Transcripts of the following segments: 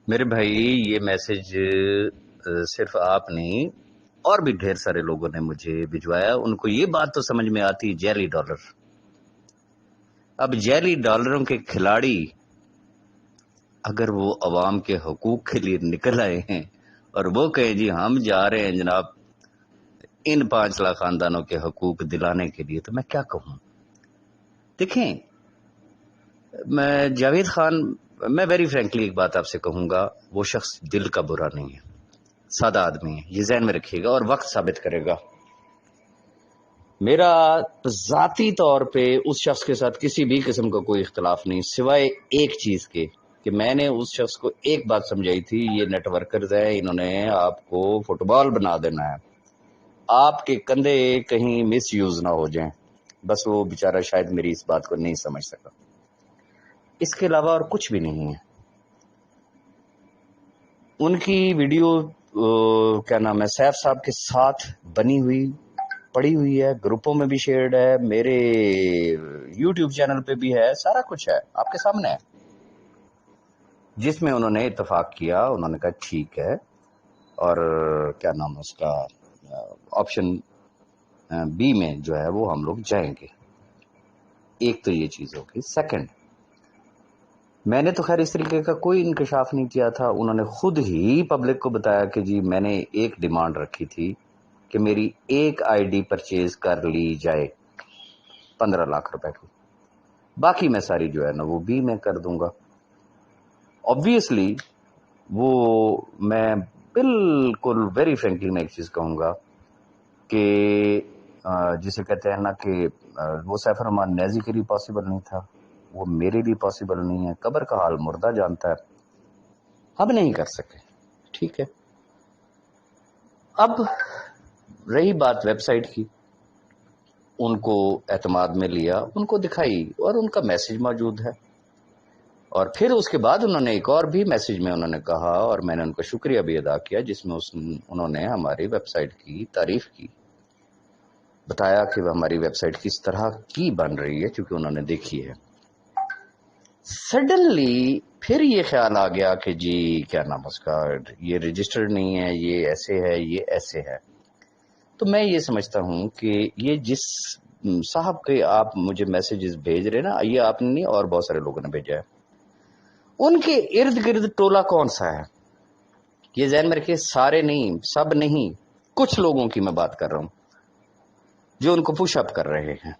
میرے بھائی یہ میسج صرف آپ نہیں اور بھی ڈھیر سارے لوگوں نے مجھے بھجوایا. ان کو یہ بات تو سمجھ میں آتی جیلی ڈالر. اب جیلی ڈالروں کے کھلاڑی اگر وہ عوام کے حقوق کے لیے نکل آئے ہیں اور وہ کہیں جی ہم جا رہے ہیں جناب ان 5 لاکھ خاندانوں کے حقوق دلانے کے لیے، تو میں کیا کہوں. دیکھیں میں جاوید خان، میں ویری فرینکلی ایک بات آپ سے کہوں گا، وہ شخص دل کا برا نہیں ہے، سادہ آدمی ہے، یہ ذہن میں رکھیے گا اور وقت ثابت کرے گا. میرا ذاتی طور پہ اس شخص کے ساتھ کسی بھی قسم کا کوئی اختلاف نہیں، سوائے ایک چیز کے کہ میں نے اس شخص کو ایک بات سمجھائی تھی، یہ نیٹ ورکرز ہیں، انہوں نے آپ کو فٹ بال بنا دینا ہے، آپ کے کندھے کہیں مس یوز نہ ہو جائیں. بس وہ بیچارہ شاید میری اس بات کو نہیں سمجھ سکا. اس کے علاوہ اور کچھ بھی نہیں ہے. ان کی ویڈیو کیا نام ہے سیف صاحب کے ساتھ بنی ہوئی پڑی ہوئی ہے، گروپوں میں بھی شیئرڈ ہے، میرے یوٹیوب چینل پہ بھی ہے، سارا کچھ ہے آپ کے سامنے ہے، جس میں انہوں نے اتفاق کیا. انہوں نے کہا ٹھیک ہے، اور کیا نام ہے اس کا آپشن بی میں جو ہے وہ ہم لوگ جائیں گے. ایک تو یہ چیز ہوگی. سیکنڈ، میں نے تو خیر اس طریقے کا کوئی انکشاف نہیں کیا تھا. انہوں نے خود ہی پبلک کو بتایا کہ جی میں نے ایک ڈیمانڈ رکھی تھی کہ میری ایک آئی ڈی پرچیز کر لی جائے 15 لاکھ روپے کی، باقی میں ساری جو ہے نا وہ بھی میں کر دوں گا. آبویسلی وہ میں بالکل ویری فرینکلی میں ایک چیز کہوں گا کہ جسے کہتے ہیں نا کہ وہ سیف الرحمان نیازی کے لیے پاسبل نہیں تھا، وہ میرے لیے پاسبل نہیں ہے. قبر کا حال مردہ جانتا ہے، ہم نہیں کر سکے. ٹھیک ہے. اب رہی بات ویب سائٹ کی، ان کو اعتماد میں لیا، ان کو دکھائی اور ان کا میسج موجود ہے. اور پھر اس کے بعد انہوں نے ایک اور بھی میسج میں انہوں نے کہا، اور میں نے ان کا شکریہ بھی ادا کیا، جس میں انہوں نے ہماری ویب سائٹ کی تعریف کی، بتایا کہ وہ ہماری ویب سائٹ کس طرح کی بن رہی ہے چونکہ انہوں نے دیکھی ہے. سڈنلی پھر یہ خیال آ گیا کہ جی کیا نام اس کا یہ رجسٹرڈ نہیں ہے، یہ ایسے ہے، یہ ایسے ہے. تو میں یہ سمجھتا ہوں کہ یہ جس صاحب کے آپ مجھے میسیجز بھیج رہے نا، یہ آپ نے نہیں اور بہت سارے لوگوں نے بھیجا ہے، ان کے ارد گرد ٹولہ کون سا ہے یہ ذہن میں رکھیے. سارے نہیں، سب نہیں، کچھ لوگوں کی میں بات کر رہا ہوں جو ان کو پش اپ کر رہے ہیں.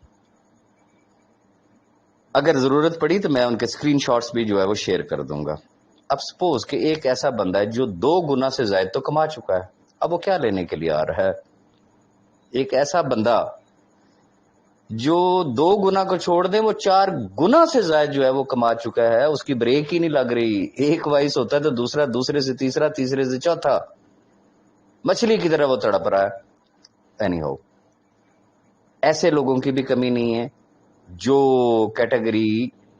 اگر ضرورت پڑی تو میں ان کے اسکرین شاٹس بھی جو ہے وہ شیئر کر دوں گا. اب سپوز کہ ایک ایسا بندہ ہے جو 2 گنا سے زائد تو کما چکا ہے، اب وہ کیا لینے کے لیے آ رہا ہے. ایک ایسا بندہ جو 2 گنا کو چھوڑ دیں وہ 4 گنا سے زائد جو ہے وہ کما چکا ہے، اس کی بریک ہی نہیں لگ رہی. ایک وائس ہوتا ہے تو دوسرا، دوسرے سے تیسرا، تیسرے سے چوتھا، مچھلی کی طرح وہ تڑپ رہا ہے. اینی ہو، ایسے لوگوں کی بھی کمی نہیں ہے جو کیٹیگری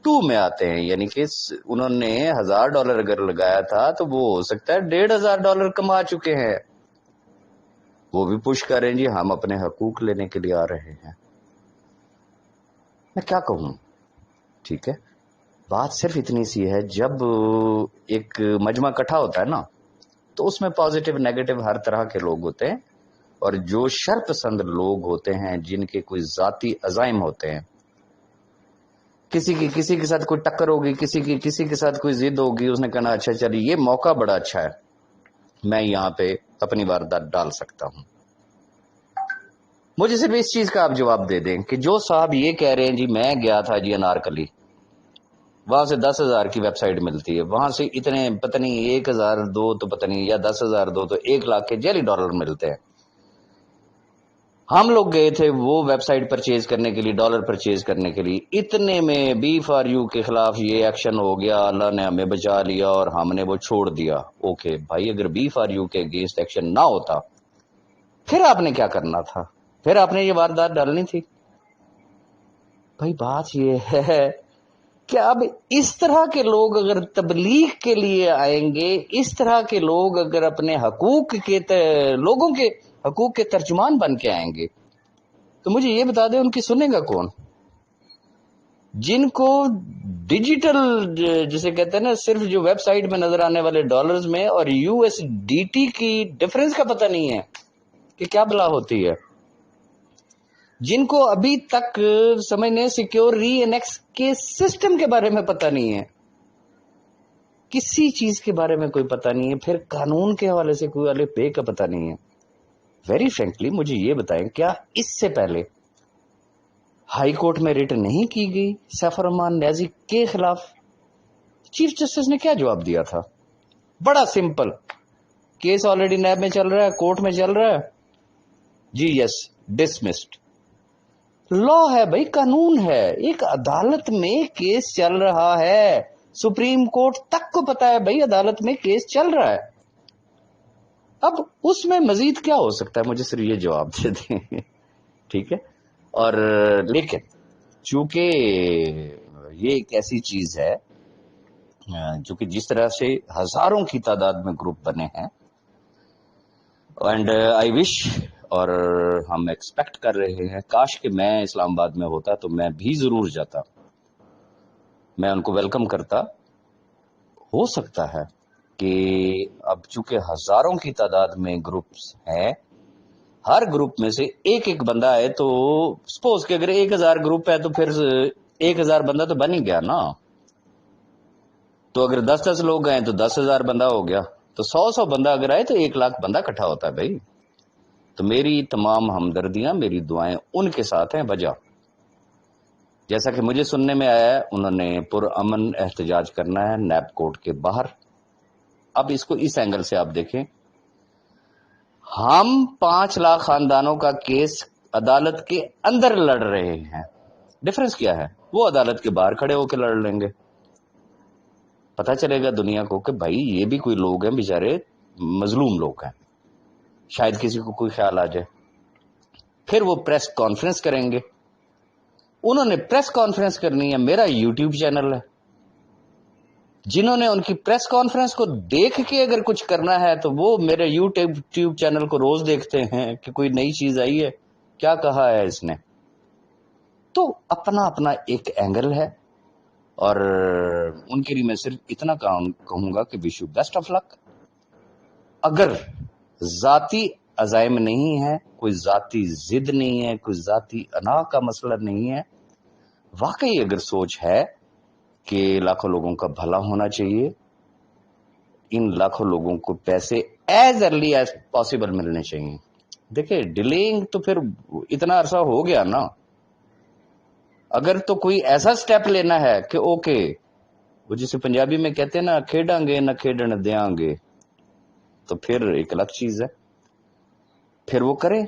2 میں آتے ہیں، یعنی کہ انہوں نے $1000 اگر لگایا تھا تو وہ ہو سکتا ہے $1500 کما چکے ہیں. وہ بھی پش کریں جی ہم اپنے حقوق لینے کے لیے آ رہے ہیں. میں کیا کہوں. ٹھیک ہے، بات صرف اتنی سی ہے، جب ایک مجمع اکٹھا ہوتا ہے نا تو اس میں پازیٹیو نیگیٹو ہر طرح کے لوگ ہوتے ہیں، اور جو شر پسند لوگ ہوتے ہیں، جن کے کوئی ذاتی عزائم ہوتے ہیں، کسی کے ساتھ کوئی ٹکر ہوگی، کسی کے ساتھ کوئی ضد ہوگی، اس نے کہنا اچھا چلیے یہ موقع بڑا اچھا ہے، میں یہاں پہ اپنی واردات ڈال سکتا ہوں. مجھے صرف اس چیز کا آپ جواب دے دیں کہ جو صاحب یہ کہہ رہے ہیں جی میں گیا تھا جی انارکلی، وہاں سے 10,000 کی ویب سائٹ ملتی ہے، وہاں سے اتنے پتہ نہیں 1,000 دو تو پتہ نہیں، یا 10,000 دو تو 1 لاکھ کے جیلی ڈالر ملتے ہیں. ہم لوگ گئے تھے وہ ویب سائٹ پرچیز کرنے کے لیے، ڈالر پرچیز کرنے کے لیے، اتنے میں بی فار یو کے خلاف یہ ایکشن ہو گیا، اللہ نے ہمیں بچا لیا اور ہم نے وہ چھوڑ دیا. اوکے بھائی، اگر بی فار یو کے اگینسٹ ایکشن نہ ہوتا پھر آپ نے کیا کرنا تھا؟ پھر آپ نے یہ واردات ڈالنی تھی. بھائی بات یہ ہے کہ اب اس طرح کے لوگ اگر تبلیغ کے لیے آئیں گے، اس طرح کے لوگ اگر اپنے حقوق کے لوگوں کے حقوق کے ترجمان بن کے آئیں گے، تو مجھے یہ بتا دیں ان کی سنے گا کون؟ جن کو ڈیجیٹل جسے کہتے ہیں نا صرف جو ویب سائٹ میں نظر آنے والے ڈالرز میں اور یو ایس ڈی ٹی کی ڈفرنس کا پتہ نہیں ہے کہ کیا بلا ہوتی ہے، جن کو ابھی تک سمجھنے سیکیور ری انیکس کے سسٹم کے بارے میں پتہ نہیں ہے، کسی چیز کے بارے میں کوئی پتہ نہیں ہے، پھر قانون کے حوالے سے کوئی الف بے کا پتہ نہیں ہے. ویری فرینکلی مجھے یہ بتائیں، کیا اس سے پہلے ہائی کورٹ میں ریٹ نہیں کی گئی سیف الرحمان نیازی کے خلاف؟ چیف جسٹس نے کیا جواب دیا تھا؟ بڑا سمپل، کیس آلریڈی نیب میں چل رہا ہے، کورٹ میں چل رہا ہے جی، یس ڈسمسڈ. لا ہے بھائی، قانون ہے، ایک عدالت میں کیس چل رہا ہے، سپریم کورٹ تک کو پتا ہے بھائی عدالت میں کیس چل رہا ہے. اب اس میں مزید کیا ہو سکتا ہے؟ مجھے صرف یہ جواب دے دیں. ٹھیک ہے. اور لیکن چونکہ یہ ایک ایسی چیز ہے جو کہ جس طرح سے ہزاروں کی تعداد میں گروپ بنے ہیں، اینڈ آئی وش، اور ہم ایکسپیکٹ کر رہے ہیں، کاش کہ میں اسلام آباد میں ہوتا تو میں بھی ضرور جاتا، میں ان کو ویلکم کرتا. ہو سکتا ہے کہ اب چونکہ ہزاروں کی تعداد میں گروپس ہیں، ہر گروپ میں سے ایک ایک بندہ ہے، تو سپوز کہ اگر 1000 گروپ ہے تو پھر 1000 بندہ تو بن ہی گیا نا. تو اگر 10 لوگ ہیں تو 10,000 بندہ ہو گیا، تو 100 بندہ اگر آئے تو 1,00,000 بندہ اکٹھا ہوتا ہے بھائی. تو میری تمام ہمدردیاں، میری دعائیں ان کے ساتھ ہیں بجا. جیسا کہ مجھے سننے میں آیا ہے انہوں نے پرامن احتجاج کرنا ہے نیب کورٹ کے باہر. اب اس کو اس اینگل سے آپ دیکھیں، ہم 5 لاکھ خاندانوں کا کیس عدالت کے اندر لڑ رہے ہیں، ڈفرنس کیا ہے؟ وہ عدالت کے باہر کھڑے ہو کے لڑ لیں گے. پتہ چلے گا دنیا کو کہ بھائی یہ بھی کوئی لوگ ہیں، بیچارے مظلوم لوگ ہیں، شاید کسی کو کوئی خیال آ جائے. پھر وہ پریس کانفرنس کریں گے. انہوں نے پریس کانفرنس کرنی ہے، میرا یوٹیوب چینل ہے، جنہوں نے ان کی پریس کانفرنس کو دیکھ کے اگر کچھ کرنا ہے تو وہ میرے یوٹیوب چینل کو روز دیکھتے ہیں کہ کوئی نئی چیز آئی ہے، کیا کہا ہے اس نے. تو اپنا اپنا ایک اینگل ہے، اور ان کے لیے میں صرف اتنا کہوں گا کہ وش یو بیسٹ آف لک. اگر ذاتی عزائم نہیں ہے، کوئی ذاتی ضد نہیں ہے، کوئی ذاتی انا کا مسئلہ نہیں ہے، واقعی اگر سوچ ہے کہ لاکھوں لوگوں کا بھلا ہونا چاہیے، ان لاکھوں لوگوں کو پیسے ایز ارلی ایز پاسبل ملنے چاہیے. دیکھیں ڈیلینگ تو پھر اتنا عرصہ ہو گیا نا. اگر تو کوئی ایسا سٹیپ لینا ہے کہ اوکے، وہ جسے پنجابی میں کہتے ہیں نا کھیڈاں گے نہ کھیڈن دیاں گے، تو پھر ایک الگ چیز ہے، پھر وہ کریں.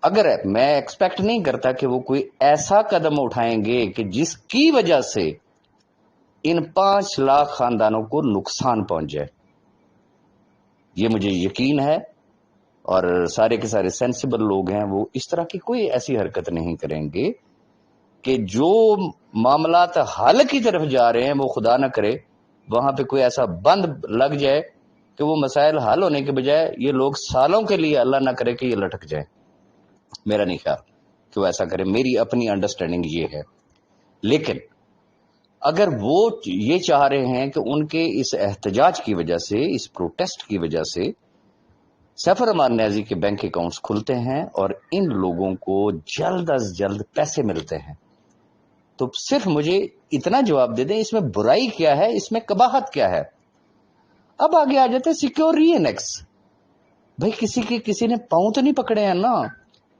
اگر میں ایکسپیکٹ نہیں کرتا کہ وہ کوئی ایسا قدم اٹھائیں گے کہ جس کی وجہ سے ان 5 لاکھ خاندانوں کو نقصان پہنچ جائے. یہ مجھے یقین ہے، اور سارے کے سارے سینسیبل لوگ ہیں، وہ اس طرح کی کوئی ایسی حرکت نہیں کریں گے کہ جو معاملات حل کی طرف جا رہے ہیں وہ خدا نہ کرے وہاں پہ کوئی ایسا بند لگ جائے کہ وہ مسائل حل ہونے کے بجائے یہ لوگ سالوں کے لیے، اللہ نہ کرے کہ یہ لٹک جائیں. میرا نہیں خیال کہ وہ ایسا کرے، میری اپنی انڈرسٹینڈنگ یہ ہے. لیکن اگر وہ یہ چاہ رہے ہیں کہ ان کے اس احتجاج کی وجہ سے، اس پروٹیسٹ کی وجہ سے سیف الرحمان نیازی کے بینک اکاؤنٹس کھلتے ہیں اور ان لوگوں کو جلد از جلد پیسے ملتے ہیں، تو صرف مجھے اتنا جواب دے دیں اس میں برائی کیا ہے، اس میں قباحت کیا ہے. اب آگے آ جاتے ہیں سیکیور ری انیکس. بھائی کسی نے پاؤں تو نہیں پکڑے ہیں نا،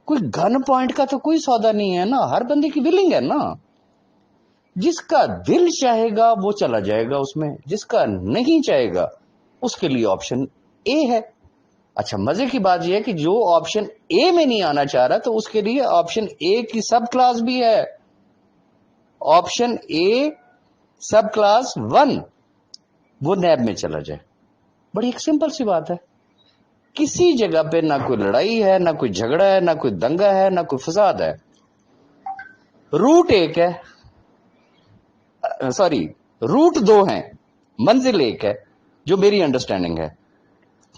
کوئی گن پوائنٹ کا تو کوئی سودا نہیں ہے نا، ہر بندے کی ولنگ ہے نا. جس کا دل چاہے گا وہ چلا جائے گا اس میں، جس کا نہیں چاہے گا اس کے لیے آپشن اے ہے. اچھا مزے کی بات یہ ہے کہ جو آپشن اے میں نہیں آنا چاہ رہا تو اس کے لیے آپشن اے کی سب کلاس بھی ہے. آپشن اے سب کلاس 1 وہ نیب میں چلا جائے. بڑی ایک سمپل سی بات ہے، کسی جگہ پہ نہ کوئی لڑائی ہے، نہ کوئی جھگڑا ہے، نہ کوئی دنگا ہے، نہ کوئی فساد ہے. روٹ ایک ہے، سوری روٹ 2 ہیں، منزل ایک ہے، جو میری انڈرسٹینڈنگ ہے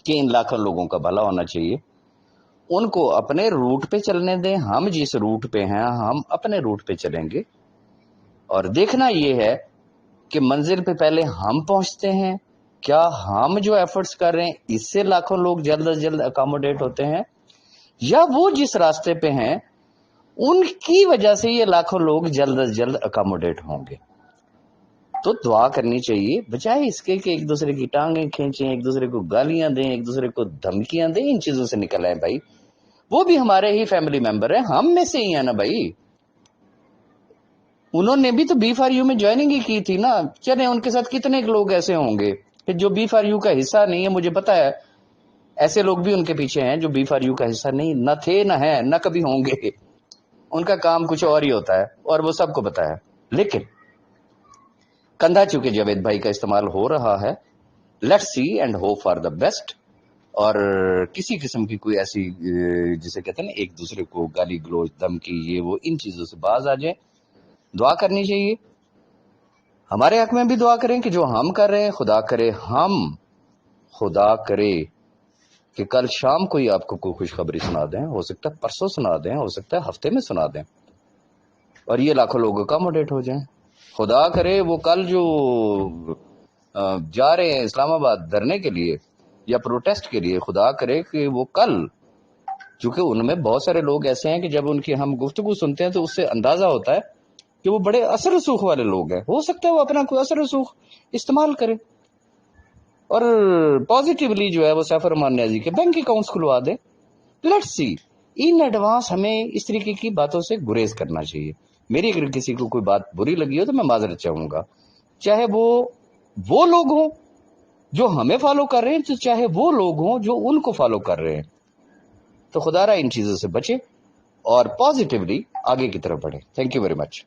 کہ ان لاکھوں لوگوں کا بھلا ہونا چاہیے. ان کو اپنے روٹ پہ چلنے دیں، ہم جس روٹ پہ ہیں ہم اپنے روٹ پہ چلیں گے. اور دیکھنا یہ ہے کہ منزل پہ پہلے ہم پہنچتے ہیں، کیا ہم جو ایفرٹس کر رہے ہیں اس سے لاکھوں لوگ جلد از جلد اکاموڈیٹ ہوتے ہیں، یا وہ جس راستے پہ ہیں ان کی وجہ سے یہ لاکھوں لوگ جلد از جلد اکاموڈیٹ ہوں گے۔ تو دعا کرنی چاہیے، بجائے اس کے کہ ایک دوسرے کی ٹانگیں کھینچیں، ایک دوسرے کو گالیاں دیں، ایک دوسرے کو دھمکیاں دیں، ان چیزوں سے نکل آئیں بھائی، وہ بھی ہمارے ہی فیملی ممبر ہیں، ہم میں سے ہی ہیں نا بھائی، انہوں نے بھی تو بی فار یو میں جوائننگ ہی کی تھی نا، چلیں ان کے ساتھ کتنے لوگ ایسے ہوں گے کہ جو بی فار یو کا حصہ نہیں ہے، مجھے پتا ہے ایسے لوگ بھی ان کے پیچھے ہیں جو بی فار یو کا حصہ نہیں نہ تھے نہ ہیں نہ کبھی ہوں گے، ان کا کام کچھ اور ہی ہوتا ہے اور وہ سب کو پتا ہے۔ لیکن کندھا چونکہ جاوید بھائی کا استعمال ہو رہا ہے، let see and hope for the best, اور کسی قسم کی کوئی ایسی جسے کہتے ہیں نا ایک دوسرے کو گالی گلوچ دھمکی یہ وہ ان چیزوں سے باز آ جائیں، دعا کرنی چاہیے، ہمارے حق میں بھی دعا کریں کہ جو ہم کر رہے ہیں خدا کرے کہ کل شام کو ہی آپ کو کوئی خوشخبری سنا دیں، ہو سکتا ہے پرسوں سنا دیں، ہو سکتا ہے ہفتے میں سنا دیں، اور یہ لاکھوں لوگ اکاموڈیٹ ہو جائیں۔ خدا کرے وہ کل جو جا رہے ہیں اسلام آباد دھرنے کے لیے یا پروٹیسٹ کے لیے، خدا کرے کہ وہ کل، چونکہ ان میں بہت سارے لوگ ایسے ہیں کہ جب ان کی ہم گفتگو سنتے ہیں تو اس سے اندازہ ہوتا ہے کہ وہ بڑے اثر رسوخ والے لوگ ہیں، ہو سکتا ہے وہ اپنا کوئی اثر رسوخ استعمال کرے اور پازیٹیولی جو ہے وہ سیف الرحمان نیازی کے بینک اکاؤنٹس کھلوا دے۔ لیٹس سی، ان ایڈوانس ہمیں اس طریقے کی باتوں سے گریز کرنا چاہیے۔ میری اگر کسی کو کوئی بات بری لگی ہو تو میں معذرت چاہوں گا، چاہے وہ لوگ ہوں جو ہمیں فالو کر رہے ہیں، تو چاہے وہ لوگ ہوں جو ان کو فالو کر رہے ہیں، تو خدا را ان چیزوں سے بچے اور پازیٹیولی آگے کی طرف بڑھے۔ Thank you very much.